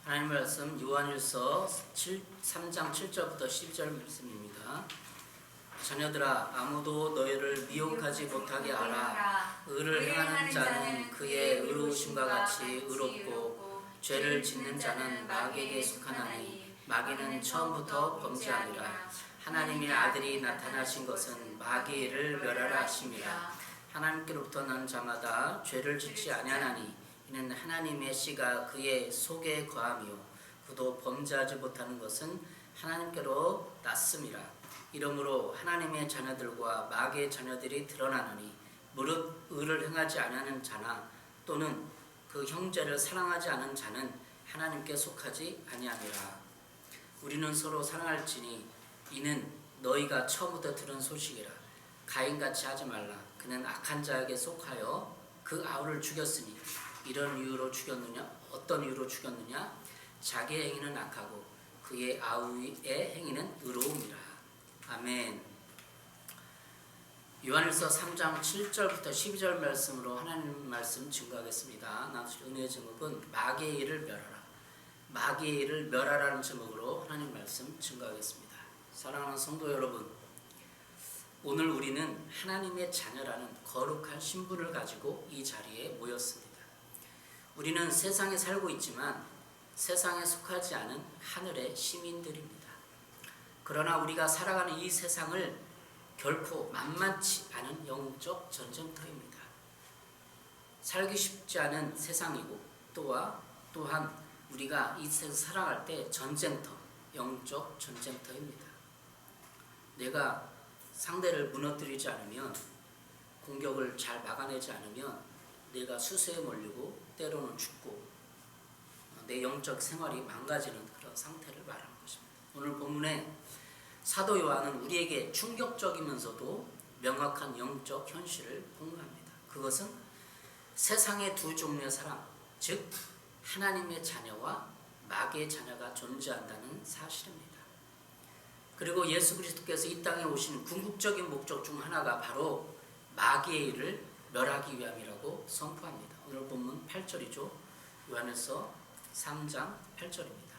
하나님 말씀 요한일서 3장 7절부터 12절 말씀입니다. 자녀들아, 아무도 너희를 미혹하지 못하게 하라. 의를 행하는 자는 그의 의로우심과 같이 의롭고 죄를 짓는 자는 마귀에게 속하나니 마귀는 처음부터 범죄함이라. 하나님의 아들이 나타나신 것은 마귀를 멸하라 하심이라. 하나님께로부터 난 자마다 죄를 짓지 아니하나니 이는 하나님의 씨가 그의 속에 거하며 그도 범죄하지 못하는 것은 하나님께로 났음이라. 이러므로 하나님의 자녀들과 마귀의 자녀들이 드러나느니 무릇 의를 행하지 아니하는 자나 또는 그 형제를 사랑하지 않은 자는 하나님께 속하지 아니함이라. 우리는 서로 사랑할지니 이는 너희가 처음부터 들은 소식이라. 가인같이 하지 말라. 그는 악한 자에게 속하여 그 아우를 죽였으니 이런 이유로 죽였느냐? 어떤 이유로 죽였느냐? 자기의 행위는 악하고 그의 아우의 행위는 의로움이라. 아멘. 요한일서 3장 7절부터 12절 말씀으로 하나님 말씀 증거하겠습니다. 나누실 은혜의 제목은 마귀의 일을 멸하라. 마귀의 일을 멸하라는 제목으로 하나님 말씀 증거하겠습니다. 사랑하는 성도 여러분, 오늘 우리는 하나님의 자녀라는 거룩한 신분을 가지고 이 자리에 모였습니다. 우리는 세상에 살고 있지만 세상에 속하지 않은 하늘의 시민들입니다. 그러나 우리가 살아가는 이 세상을 결코 만만치 않은 영적 전쟁터입니다. 살기 쉽지 않은 세상이고 또한 우리가 이 세상 살아갈 때 전쟁터, 영적 전쟁터입니다. 내가 상대를 무너뜨리지 않으면, 공격을 잘 막아내지 않으면 내가 수세에 몰리고 때로는 죽고 내 영적 생활이 망가지는 그런 상태를 말하는 것입니다. 오늘 본문에 사도 요한은 우리에게 충격적이면서도 명확한 영적 현실을 공유합니다. 그것은 세상의 두 종류의 사람, 즉 하나님의 자녀와 마귀의 자녀가 존재한다는 사실입니다. 그리고 예수 그리스도께서 이 땅에 오신 궁극적인 목적 중 하나가 바로 마귀의 일을 멸하기 위함이라고 선포합니다. 오늘 본문 8절이죠. 요한일서 3장 8절입니다.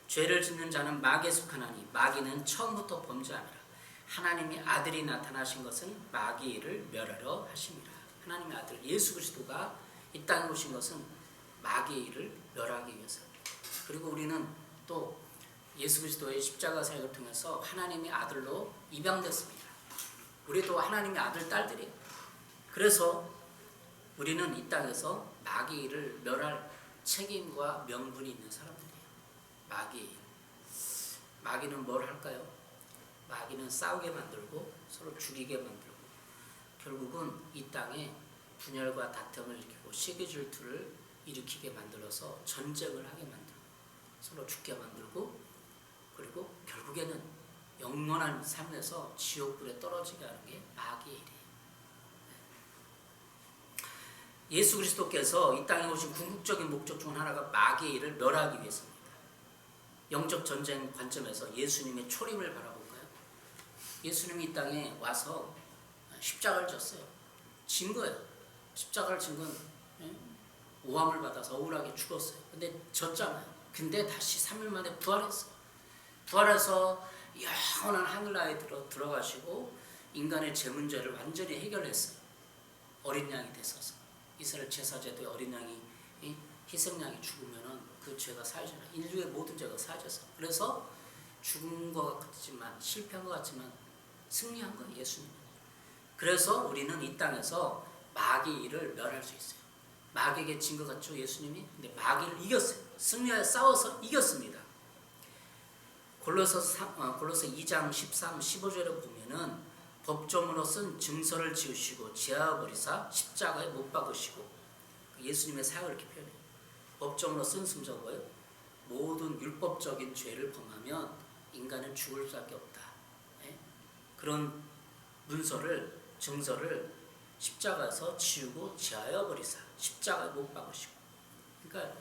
죄를 짓는 자는 마귀에 속하나니 마귀는 처음부터 범죄함이라. 하나님의 아들이 나타나신 것은 마귀의 일을 멸하려 하심이라. 하나님의 아들 예수 그리스도가 이 땅에 오신 것은 마귀의 일을 멸하기 위해서입니다. 그리고 우리는 또 예수 그리스도의 십자가 사역을 통해서 하나님의 아들로 입양됐습니다. 우리도 하나님의 아들, 딸들이에요. 그래서 우리는 이 땅에서 마귀의 일을 멸할 책임과 명분이 있는 사람들이에요. 마귀의 일. 마귀는 뭘 할까요? 마귀는 싸우게 만들고 서로 죽이게 만들고 결국은 이 땅에 분열과 다툼을 일으키고 시기 질투를 일으키게 만들어서 전쟁을 하게 만들고 서로 죽게 만들고 그리고 결국에는 영원한 삶에서 지옥불에 떨어지게 하는 게 마귀의 일이에요. 예수 그리스도께서 이 땅에 오신 궁극적인 목적 중 하나가 마귀의 일을 멸하기 위해서입니다. 영적 전쟁 관점에서 예수님의 초림을 바라볼까요? 예수님이 이 땅에 와서 십자가를 졌어요. 진 거예요. 십자가를 진 건 오함을 받아서 억울하게 죽었어요. 근데 졌잖아요. 근데 다시 3일 만에 부활했어요. 부활해서 영원한 하늘나라에 들어가시고 인간의 죄 문제를 완전히 해결했어요. 어린 양이 됐어서. 이스라엘 제사제도에 어린 양이 희생양이 죽으면은 그 죄가 사해져요. 인류의 모든 죄가 사해져서. 그래서 죽은 것 같지만 실패한 것 같지만 승리한 거예요. 예수님은. 그래서 우리는 이 땅에서 마귀의 일을 멸할 수 있어요. 마귀에게 진 것 같죠, 예수님이? 근데 마귀를 이겼어요. 승리하여 싸워서 이겼습니다. 골로새 2장 13, 15절에 보면은 법조문으로 쓴 증서를 지으시고 제하버리사 십자가에 못 박으시고 예수님의 사역을 이렇게 표현해요. 법조문으로 쓴 순서가 뭐예요? 모든 율법적인 죄를 범하면 인간은 죽을 수밖에 없다. 그런 문서를, 증서를 십자가에서 지우고 제하여 버리사 십자가에 못 박으시고. 그러니까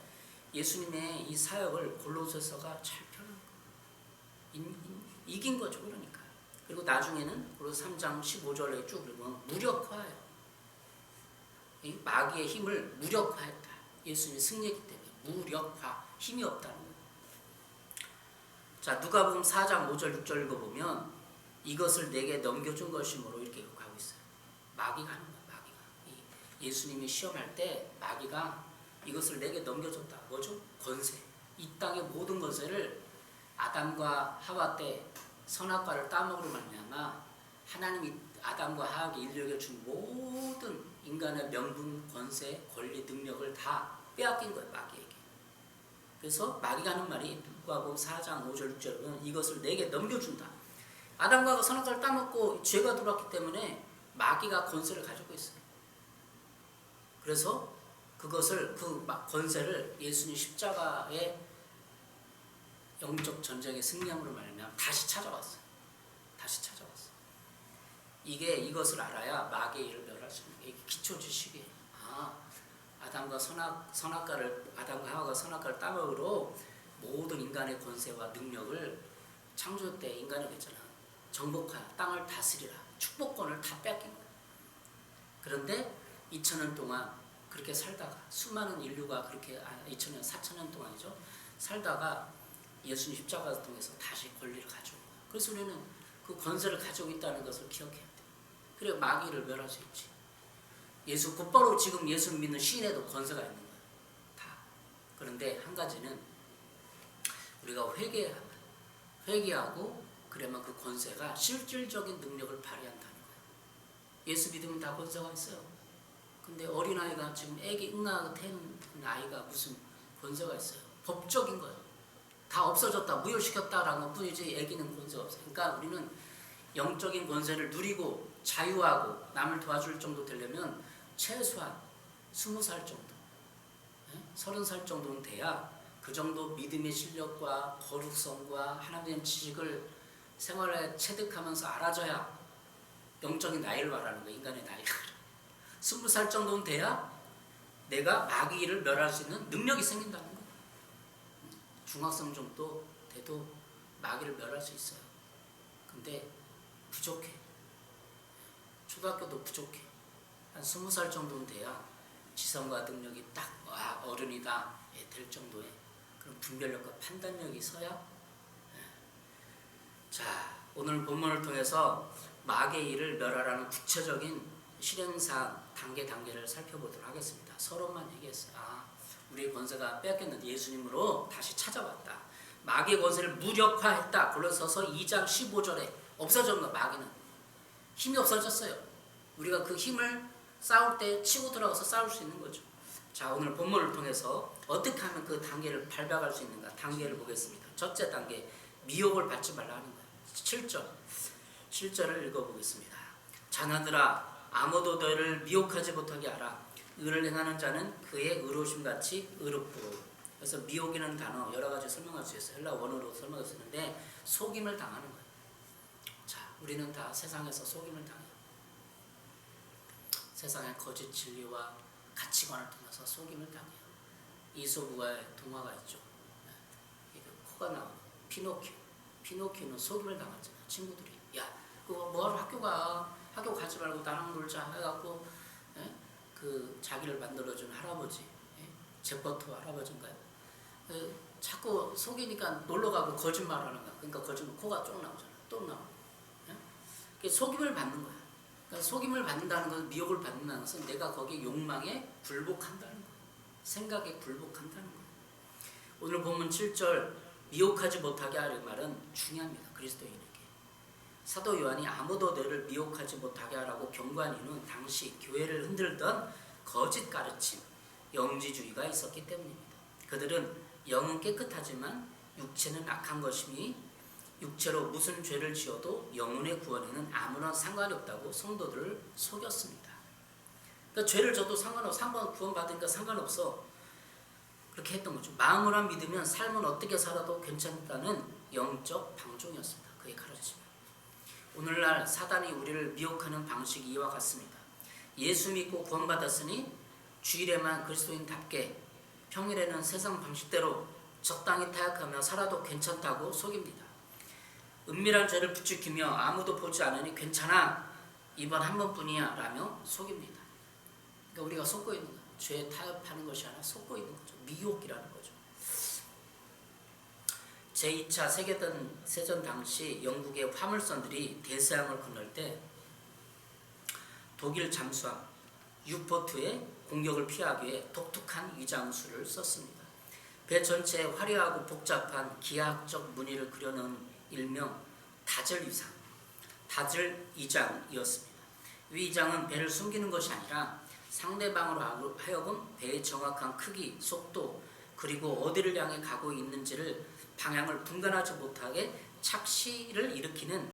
예수님의 이 사역을 골로새서가 잘 표현한 거예요. 이긴 거죠. 그러니까. 그리고 나중에는 골로새 3장 15절에 쭉 보면 무력화해요. 이 마귀의 힘을 무력화했다. 예수님이 승리했기 때문에 무력화, 힘이 없다는 거예요. 자, 누가복음 4장 5절 6절 읽어보면 이것을 내게 넘겨준 것이므로 이렇게 가고 있어요. 마귀가 하는 거예요. 마귀가. 예수님이 시험할 때 마귀가 이것을 내게 넘겨줬다. 뭐죠? 권세. 이 땅의 모든 권세를 아담과 하와 때 선악과를 따먹으로 말미암아 하나님이 아담과 하와에게 인류에게 준 모든 인간의 명분, 권세, 권리, 능력을 다 빼앗긴 거예요. 마귀에게. 그래서 마귀가 하는 말이 누가복음 4장 5절 6절은 이것을 내게 넘겨준다. 아담과 하와가 선악과를 따먹고 죄가 들어왔기 때문에 마귀가 권세를 가지고 있어요. 그래서 그것을 그 권세를 예수님 십자가의 영적 전쟁의 승리함으로 말하면 다시 찾아왔어요. 다시 찾아왔어요. 이것을 알아야 마귀의 일을 멸할 수 있는 게 이게 기초 지식이에요. 아담과 하와가 선악과를 따먹으로 모든 인간의 권세와 능력을 창조 때 인간이 그랬잖아. 정복하여 땅을 다스리라. 축복권을 다 뺏긴 거예요. 그런데 2000년 동안 그렇게 살다가 수많은 인류가 그렇게 2000년, 4000년 동안이죠. 살다가 예수님 십자가를 통해서 다시 권리를 가져온 거예요. 그래서 우리는 그 권세를 가지고 있다는 것을 기억해야 돼요. 그래 마귀를 멸할 수 있지. 곧바로 지금 예수 믿는 시인에도 권세가 있는 거예요. 다. 그런데 한 가지는 우리가 회개하고 그러면 그 권세가 실질적인 능력을 발휘한다는 거예요. 예수 믿으면 다 권세가 있어요. 근데 어린아이가 지금 애기 응아가 된 아이가 무슨 권세가 있어요. 법적인 거예요. 다 없어졌다, 무효시켰다라는 것 뿐이지 애기는 권세가 없어요. 그러니까 우리는 영적인 권세를 누리고 자유하고 남을 도와줄 정도 되려면 최소한 20살 정도, 30살 정도는 돼야 그 정도 믿음의 실력과 거룩성과 하나님의 지식을 생활에 체득하면서 알아져야 영적인 나이를 말하는 거예요. 인간의 나이가. 20살 정도는 돼야 내가 마귀를 멸할 수 있는 능력이 생긴다는 거예요. 중학생 정도 돼도 마귀를 멸할 수 있어요. 근데 부족해. 초등학교도 부족해. 한 20살 정도는 돼야 지성과 능력이 딱 어른이다 될 정도의 그런 분별력과 판단력이 있어야. 자, 오늘 본문을 통해서 마귀의 일을 멸하라는 구체적인 실행사항 단계를 살펴보도록 하겠습니다. 서론만 얘기했어요. 우리의 권세가 빼앗겼는데 예수님으로 다시 찾아왔다. 마귀의 권세를 무력화했다. 골로새서 2장 15절에 없어졌는 거. 마귀는 힘이 없어졌어요. 우리가 그 힘을 싸울 때 치고 들어가서 싸울 수 있는 거죠. 자, 오늘 본문을 통해서 어떻게 하면 그 단계를 밟아갈 수 있는가 단계를 보겠습니다. 첫째 단계, 미혹을 받지 말라 하는 거예요. 7절을 읽어보겠습니다. 자녀들아, 아무도 너를 미혹하지 못하게 하라. 의를 행하는 자는 그의 의로우심같이 의롭고. 그래서 미혹이라는 단어 여러 가지 설명할 수 있어요. 헬라 원어로 설명할 수 있는데 속임을 당하는 거예요. 자, 우리는 다 세상에서 속임을 당해요. 세상의 거짓 진리와 가치관을 통해서 속임을 당해요. 이솝의 동화가 있죠. 코가 나오는 피노키오는 속임을 당했잖아요. 친구들이 야, 그거 뭐하러 학교 가지 말고 나랑 놀자 해갖고 그 자기를 만들어준 할아버지, 제퍼토 할아버지인가요? 자꾸 속이니까 놀러가고 거짓말하는 거야. 그러니까 거짓말 코가 쭉 나오잖아. 또 나오고. 속임을 받는 거야. 그러니까 속임을 받는다는 것은 미혹을 받는다는 것은 내가 거기에 욕망에 굴복한다는 거야. 생각에 굴복한다는 거야. 오늘 본문 7절 미혹하지 못하게 하는 말은 중요합니다. 그리스도인에게. 사도 요한이 아무도 너를 미혹하지 못하게 하라고 경고한 이유는 당시 교회를 흔들던 거짓 가르침, 영지주의가 있었기 때문입니다. 그들은 영은 깨끗하지만 육체는 악한 것이니 육체로 무슨 죄를 지어도 영혼의 구원에는 아무런 상관이 없다고 성도들을 속였습니다. 그러니까 죄를 져도 상관 구원받으니까 상관없어. 그렇게 했던 거죠. 마음으로 믿으면 삶은 어떻게 살아도 괜찮다는 영적 방종이었습니다. 그의 가르침. 오늘날 사단이 우리를 미혹하는 방식이 이와 같습니다. 예수 믿고 구원받았으니 주일에만 그리스도인답게 평일에는 세상 방식대로 적당히 타협하며 살아도 괜찮다고 속입니다. 은밀한 죄를 부추기며 아무도 보지 않으니 괜찮아, 이번 한 번뿐이야 라며 속입니다. 그러니까 우리가 속고 있는 거예요. 죄에 타협하는 것이 아니라 속고 있는 거죠. 미혹이라는 거죠. 제2차 세계대전 당시 영국의 화물선들이 대서양을 건널 때 독일 잠수함 유보트의 공격을 피하기 위해 독특한 위장술을 썼습니다. 배 전체에 화려하고 복잡한 기하학적 무늬를 그려놓은 일명 다즐 위상, 다즐 위장이었습니다. 이 위장은 배를 숨기는 것이 아니라 상대방으로 하여금 배의 정확한 크기, 속도, 그리고 어디를 향해 가고 있는지를 방향을 분간하지 못하게 착시를 일으키는